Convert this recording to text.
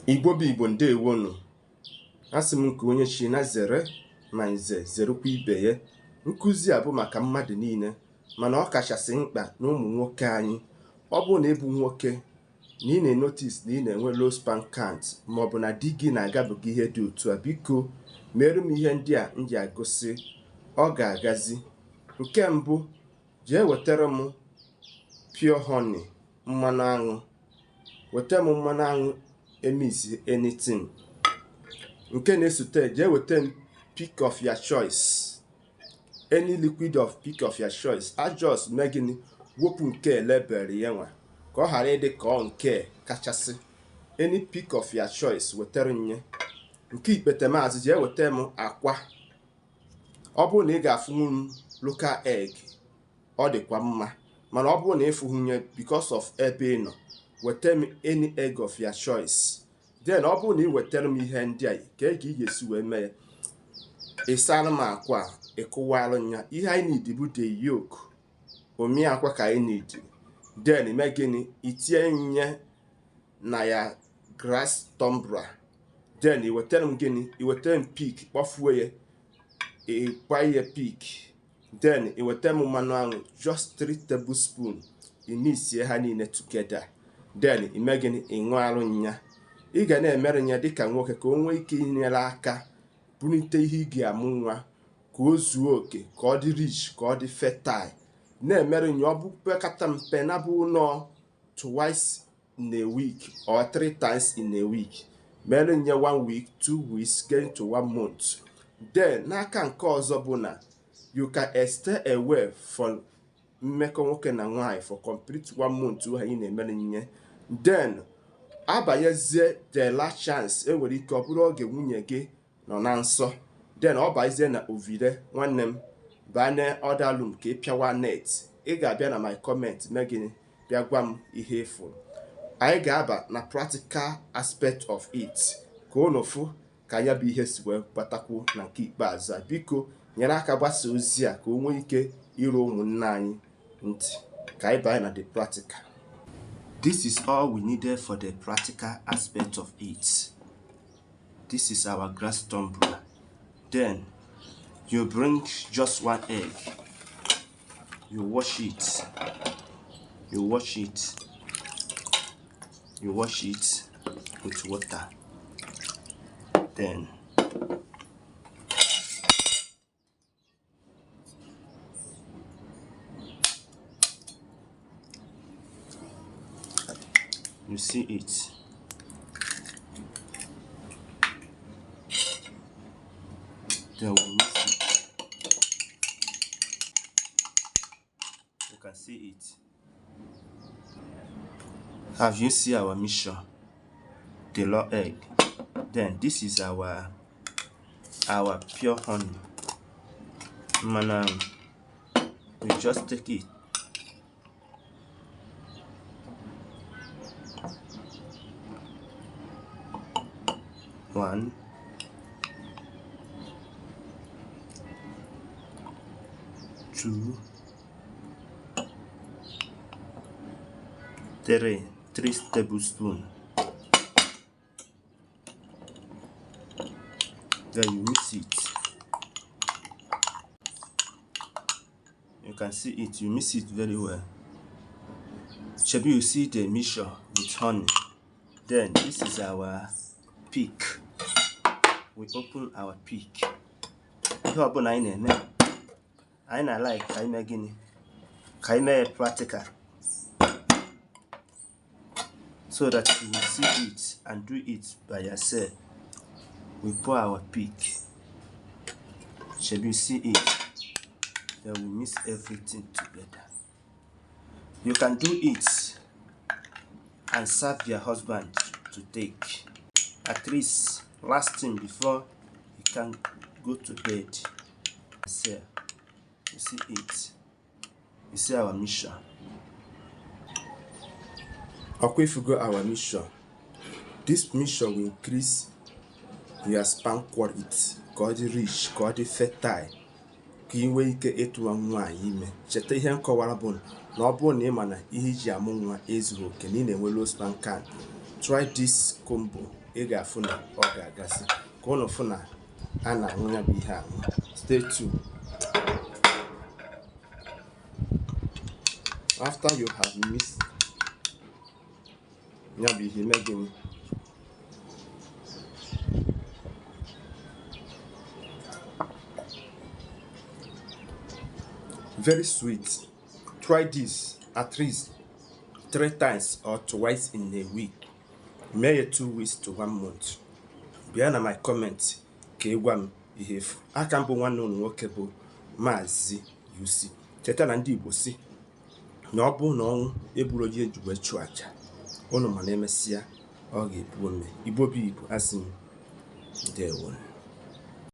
Igbo bụ Igbo ndewonu. Asị m nke onye chi na zere ma nze zerekwa ibe ya. Nkụzi a bụ maka mmadụ niile, mana ọ kachasị mkpa na ụmụ nwoke anyị. Ọ bụ na ịbụ nwoke na ị na-enotis na ị na-enwe low sperm count maọbụ na di gị na-agabiga ihe dị otu a, biko mere m ihe ndị a m ji agụsị ọ ga-agazi. Nke mbụ, jee wetara m pure honey, mmanụ aṅụ. Weta m mmanụ aṅụ emis anything. Nke na-esote, jee weta m pick of your choice, any liquid of pick of your choice. Ajọs mee gịnị, wepụ nke lebel ya nwa ka ọ ghara ịdị ka ọ nke kachasị. Any pick of your choice wetara nye. Nke ikpete maazị, jee weta m akwa. Ọ bụrụ na ị ga-afụnwu m local egg, ọ dịkwa mma, mana ọ bụrụ na ịfụhụnye because of ebe ị nọ, weta m any egg of your choice. Then ọ bụrụ na ị wetara m ihe ndị a, ka ị ga-esi wee mee ya. Ịsara m akwa, ịkụwara ya. Ihe anyị need bụ the yolk. Omi akwa ka anyị need. Then ime gịnị, itinye nye na ya grass tumbler. Then iwetara m gịnị, iwetara m pik, kpọfuo ya, ịkwa ya pik. Then iwetara m mmanụ aṅụ, just 3 tablespoons. Imisie ha niile together. Then ime gịnị, ịṅụarụ ya. Ị ga na-emere ya dịka nwoke ka o nwee ike inyere aka bunite ihe ị ga-amụ nwa, ka o zuo oke, ka ọ dị rich, ka ọ dị fertile. Na-emere ya ọ bụ pekata mpe na bụ nọ twice in a week or 3 times in a week. Mere ya 1 week, 2 weeks, get to 1 month. Then n'aka nke ọzọ bụ na you can stay away from mmekọ nwoke na nwaanyị for complete 1 month ha ị na-emere nye. Then abanyezie the last chance, enwere ike ọ bụrụ oge nwunye gị nọ na nsọ. Then ọ bazie na ovide, nwanne m banye other room ka ị pịawa net. Ị ga-abịa na my comment mee gịnị, bịa gwa m ihe ịfụ. Anyị ga-aba na practical aspect of it ka unu fụ ka ya bụ ihe si wee batakwu na nke ikpeazụ a. Biko nyere aka gbasa ozi a ka o nwee ike iru ụmụnne anyị ntị. Ka anyị banye na the practical. This is all we needed for the practical aspect of it. This is our grass tumbler. Then you bring just 1 egg. You wash it. You wash it. You wash it with water. Then you see it. Then we mix it. You can see it. Have you seen our mixture? The raw egg. Then this is our pure honey. We just take it. One, 2, 3 tablespoons. Then you mix it. You can see it. You mix it very well. Maybe you see the mixture with honey. Then this is our peak. We open our peak. Ihe ọbụla anyị na-eme, anyị na-like ka anyị mee gịnị, ka anyị mee practical, so that you will see it and do it by yourself. We pour our peak. Shall you see it? Then we mix everything together. You can do it and serve your husband to take. At least last thing before you can go to bed. So, you see it. You see our mission. Okay, if you go our mission, this mission will increase your sperm quality, ka ọ dị rich, ka ọ dị fertile, ka ị nwee ike ịtụwa nwaanyị ime. Cheta ihe nkọwara bụ na ọ bụrụ na ị ma na ihe iji amụ nwa ezughị oke na ị na-enwe low sperm count, try this combo ị ga-afụ na ọ ga-agasị ka unu fụ na a na-aṅụ ya bụ ihe aṅụ. Stay tuned. After you have mixed ya bụ ihe ime gịnị? Very sweet. Try this at least 3 times or twice in a week. Mee ya 2 weeks to 1 month. Bịa na my comment ka ị gwa m ihe efu. Aka m bụ nwanne unu nwoke bụ Maazi-UC. Cheta na ndị Igbo si na ọ bụ na ọnwụ egburu onye eji wee chụọ aja, unu ma na emesịa ọ ga-ebu ome. Igbo bụ Igbo, asị m ndewo.